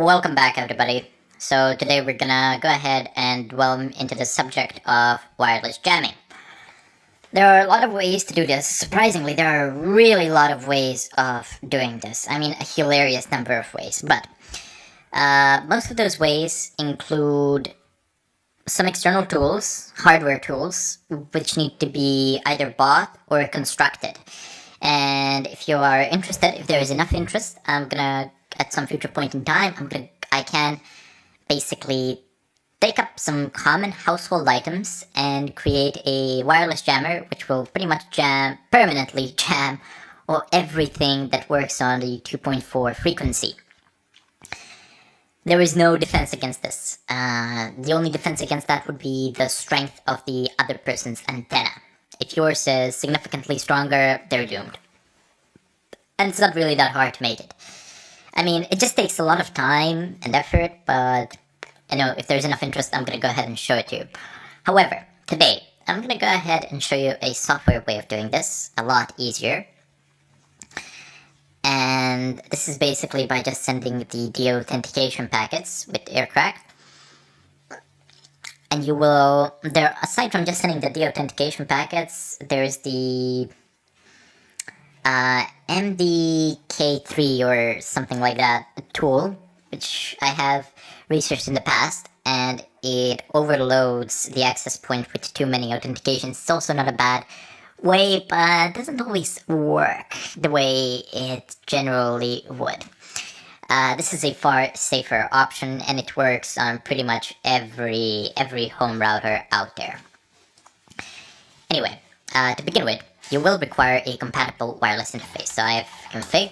Welcome back, everybody. So today we're gonna go ahead and delve into the subject of wireless jamming. There are a lot of ways to do this. Surprisingly, there are really a lot of ways of doing this. I mean, a hilarious number of ways. But most of those ways include some external tools, hardware tools, which need to be either bought or constructed. And if you are interested, if there is enough interest, I'm gonna at some future point in time, I can basically take up some common household items and create a wireless jammer, which will pretty much permanently jam, or everything that works on the 2.4 frequency. There is no defense against this. The only defense against that would be the strength of the other person's antenna. If yours is significantly stronger, they're doomed. And it's not really that hard to make it. I mean, it just takes a lot of time and effort, but if there's enough interest, I'm gonna go ahead and show it to you. However, today, I'm gonna go ahead and show you a software way of doing this, a lot easier. And this is basically by just sending the deauthentication packets with Aircrack. And you will, aside from just sending the deauthentication packets, there's the MDK3 or something like that tool, which I have researched in the past, and it overloads the access point with too many authentications. It's also not a bad way, but it doesn't always work the way it generally would. This is a far safer option, and it works on pretty much every home router out there. Anyway, to begin with, you will require a compatible wireless interface. So I have config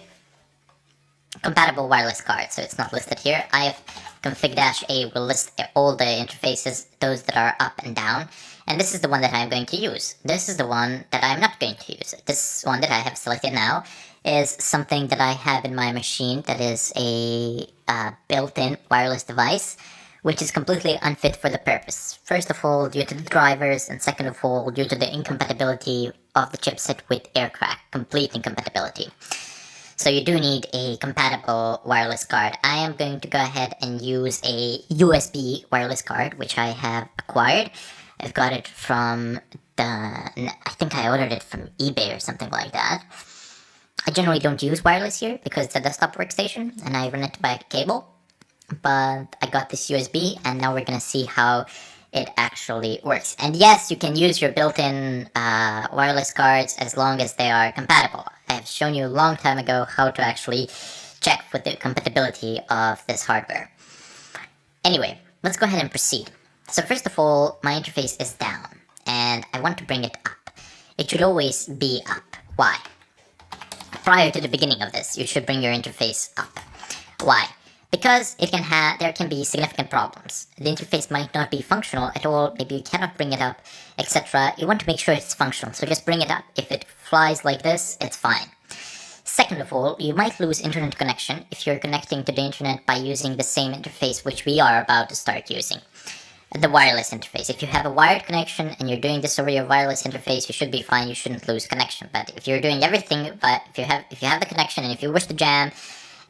compatible wireless card, so it's not listed here. I have config-a will list all the interfaces, those that are up and down, and this is the one that I'm going to use. This is the one that I'm not going to use. This one that I have selected now is something that I have in my machine that is a built-in wireless device, which is completely unfit for the purpose. First of all, due to the drivers, and second of all, due to the incompatibility of the chipset with Aircrack, complete incompatibility. So you do need a compatible wireless card. I am going to go ahead and use a USB wireless card, which I have acquired. I've got it from I think I ordered it from eBay or something like that. I generally don't use wireless here because it's a desktop workstation and I run it by cable. But I got this USB, and now we're gonna see how it actually works. And yes, you can use your built-in wireless cards as long as they are compatible. I have shown you a long time ago how to actually check for the compatibility of this hardware. Anyway, let's go ahead and proceed. So first of all, my interface is down, and I want to bring it up. It should always be up. Why? Prior to the beginning of this, you should bring your interface up. Why? Because there can be significant problems. The interface might not be functional at all, maybe you cannot bring it up, etc. You want to make sure it's functional, so just bring it up. If it flies like this, it's fine. Second of all, you might lose internet connection if you're connecting to the internet by using the same interface which we are about to start using. The wireless interface. If you have a wired connection and you're doing this over your wireless interface, you should be fine, you shouldn't lose connection. But if you're doing everything, but if you have the connection and if you wish to jam,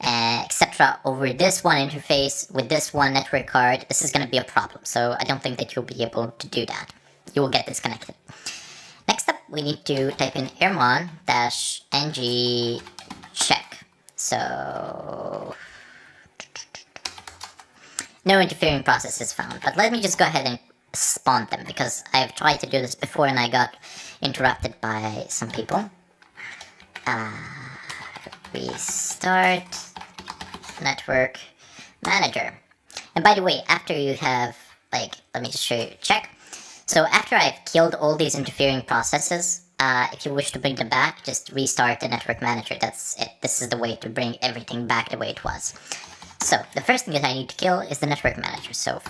etc. over this one interface with this one network card, this is going to be a problem. So I don't think that you'll be able to do that. You will get disconnected. Next up, we need to type in airmon-ng check. So no interfering process is found. But let me just go ahead and spawn them because I've tried to do this before and I got interrupted by some people. Restart network manager. And by the way, after you have, let me just show you, check. So after I've killed all these interfering processes, if you wish to bring them back, just restart the network manager. That's it. This is the way to bring everything back the way it was. So the first thing that I need to kill is the network manager. So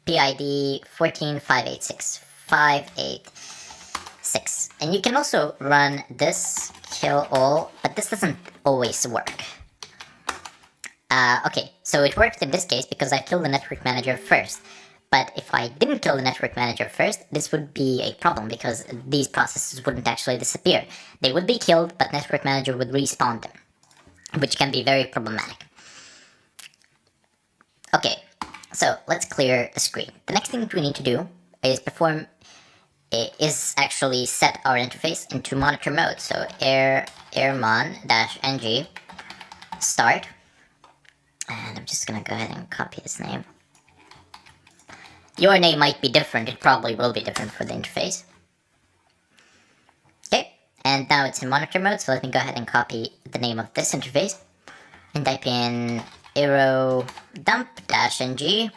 PID 14586. And you can also run this kill all, but this doesn't always work. Okay, so it worked in this case because I killed the network manager first. But if I didn't kill the network manager first, this would be a problem because these processes wouldn't actually disappear. They would be killed, but network manager would respawn them, which can be very problematic. Okay, so let's clear the screen. The next thing we need to do is actually set our interface into monitor mode. So airmon-ng start, and I'm just gonna go ahead and copy his name. Your name might be different, it probably will be different for the interface. Okay, and now it's in monitor mode, so let me go ahead and copy the name of this interface and type in aerodump-ng,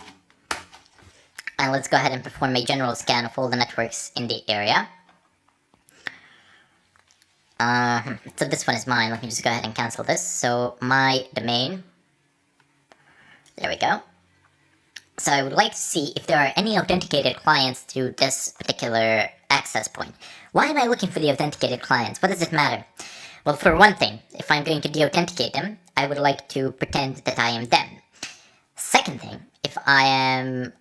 and let's go ahead and perform a general scan of all the networks in the area. So this one is mine. Let me just go ahead and cancel this. So my domain. There we go. So I would like to see if there are any authenticated clients to this particular access point. Why am I looking for the authenticated clients? What does it matter? Well, for one thing, if I'm going to de-authenticate them, I would like to pretend that I am them. Second thing, if I am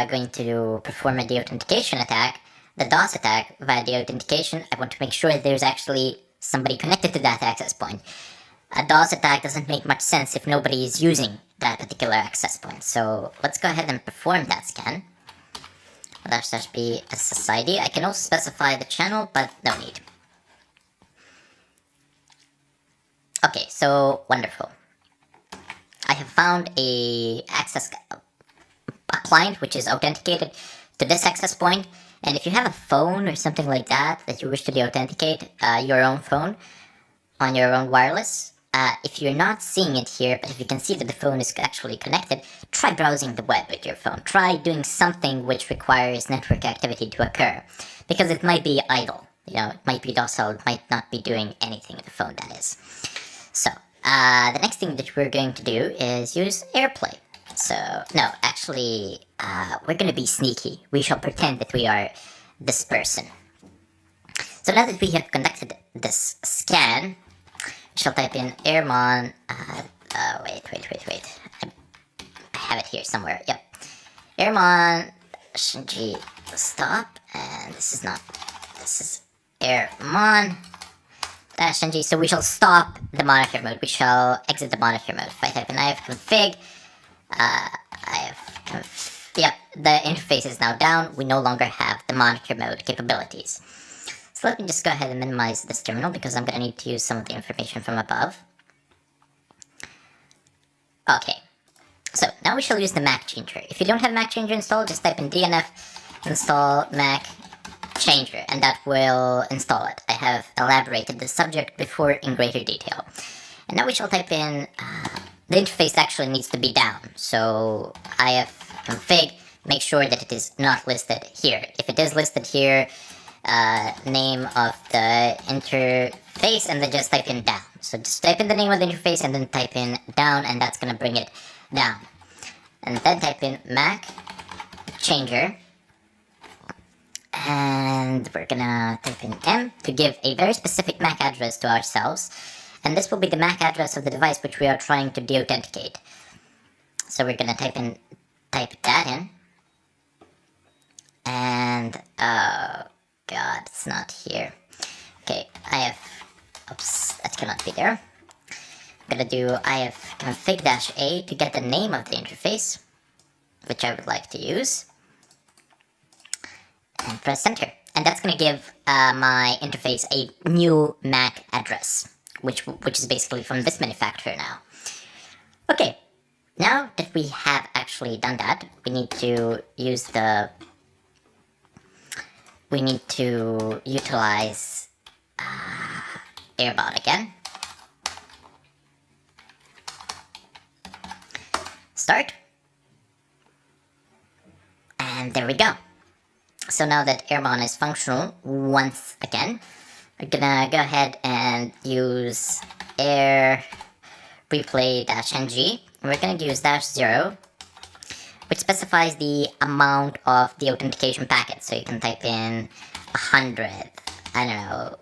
going to perform a de-authentication attack, the DOS attack via de-authentication, I want to make sure that there's actually somebody connected to that access point. A DOS attack doesn't make much sense if nobody is using that particular access point. So let's go ahead and perform that scan. /b SSID. I can also specify the channel, but no need. Okay, so wonderful. I have found a client which is authenticated to this access point, and if you have a phone or something like that you wish to de-authenticate your own phone on your own wireless, if you're not seeing it here, but if you can see that the phone is actually connected, try browsing the web with your phone. Try doing something which requires network activity to occur, because it might be idle. You know, it might be docile, it might not be doing anything with the phone, that is. So, the next thing that we're going to do is use AirPlay. So, no, actually, we're going to be sneaky. We shall pretend that we are this person. So now that we have conducted this scan, we shall type in airmon, wait. I have it here somewhere, yep. Airmon-ng stop, and this is airmon-ng, so we shall stop the monitor mode, we shall exit the monitor mode. If I type in ifconfig, yep, the interface is now down, we no longer have the monitor mode capabilities. So let me just go ahead and minimize this terminal because I'm going to need to use some of the information from above. Okay, so now we shall use the Mac Changer. If you don't have Mac Changer installed, just type in dnf install Mac Changer, and that will install it. I have elaborated the subject before in greater detail. And now we shall type in, the interface actually needs to be down, so ifconfig, make sure that it is not listed here. If it is listed here, name of the interface, and then just type in down. So just type in the name of the interface and then type in down, and that's gonna bring it down. And then type in Mac Changer, and we're gonna type in M to give a very specific MAC address to ourselves, and this will be the MAC address of the device which we are trying to de-authenticate. So we're gonna type that in, and God, it's not here. Okay, oops, that cannot be there. I'm gonna do ifconfig-a to get the name of the interface, which I would like to use, and press enter. And that's gonna give my interface a new MAC address, which is basically from this manufacturer now. Okay, now that we have actually done that, we need to utilize Airbot again. Start. And there we go. So now that Airmon is functional once again, we're gonna go ahead and use air replay-ng. We're gonna use -0, which specifies the amount of the authentication packet. So you can type in 100, I don't know,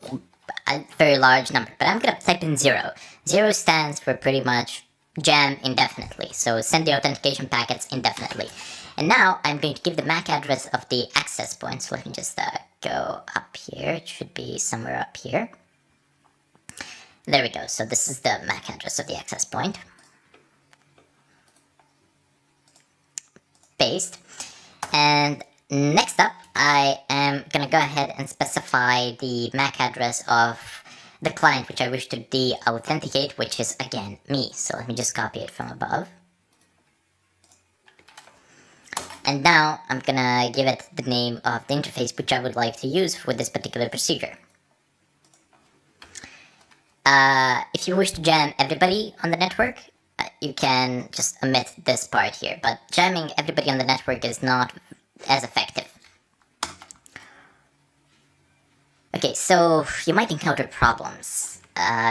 a very large number, but I'm gonna type in 0. 0 stands for pretty much jam indefinitely, so send the authentication packets indefinitely. And now I'm going to give the MAC address of the access point. So let me just go up here. It should be somewhere up here. There we go. So this is the MAC address of the access point. paste. And next up, I am gonna go ahead and specify the MAC address of the client which I wish to de-authenticate, which is again me. So let me just copy it from above. And now I'm gonna give it the name of the interface which I would like to use for this particular procedure. If you wish to jam everybody on the network, you can just omit this part here, but jamming everybody on the network is not as effective. Okay, so you might encounter problems.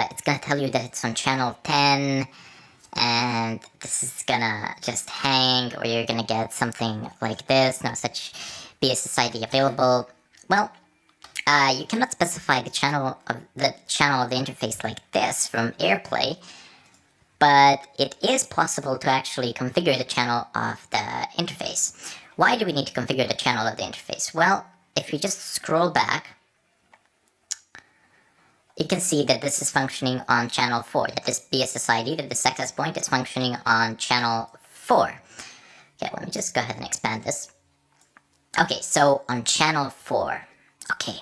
It's gonna tell you that it's on channel 10, and this is gonna just hang, or you're gonna get something like this, no such BSSID available. Well, you cannot specify the channel of the interface like this from AirPlay, but it is possible to actually configure the channel of the interface. Why do we need to configure the channel of the interface? Well, if you just scroll back, you can see that this is functioning on channel 4, that this BSSID, that this access point is functioning on channel 4. Okay, let me just go ahead and expand this. Okay, so on channel 4, okay.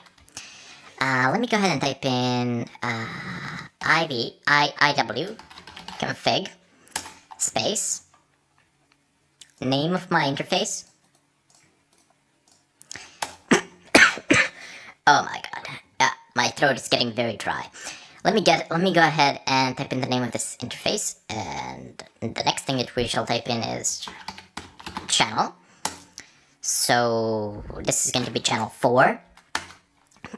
Let me go ahead and type in IW config space name of my interface. Oh my god, my throat is getting very dry. Let me go ahead and type in the name of this interface, and the next thing that we shall type in is channel. So this is going to be channel 4.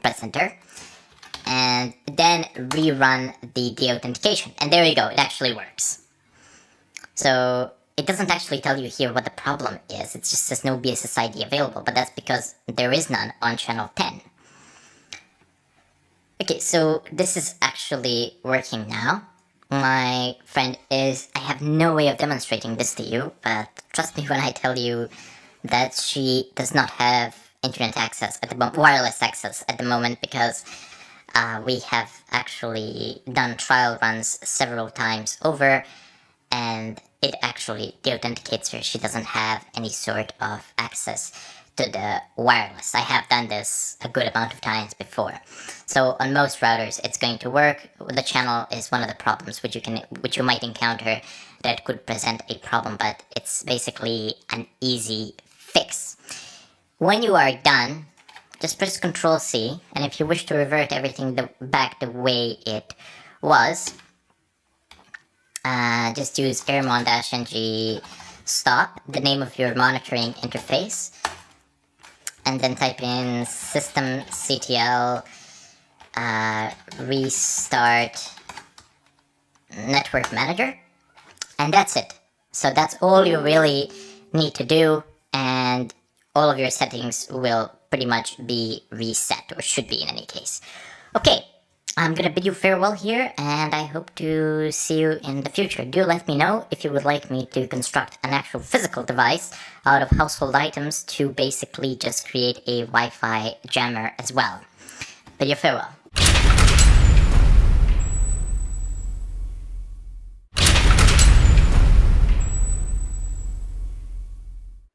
Press enter, and then rerun the de-authentication, and there you go, it actually works. So it doesn't actually tell you here what the problem is, it just says no BSSID available, but that's because there is none on channel 10. Okay, so this is actually working now. My friend I have no way of demonstrating this to you, but trust me when I tell you that she does not have internet access at the moment, wireless access at the moment, because we have actually done trial runs several times over, and it actually de-authenticates her. She doesn't have any sort of access to the wireless. I have done this a good amount of times before. So on most routers, it's going to work. The channel is one of the problems which you might encounter that could present a problem, but it's basically an easy fix. When you are done, just press Ctrl C, and if you wish to revert everything back the way it was, just use airmon-ng stop, the name of your monitoring interface, and then type in systemctl restart network manager, and that's it. So that's all you really need to do, and all of your settings will pretty much be reset, or should be in any case. Okay, I'm gonna bid you farewell here, and I hope to see you in the future. Do let me know if you would like me to construct an actual physical device out of household items to basically just create a Wi-Fi jammer as well. Bid you farewell.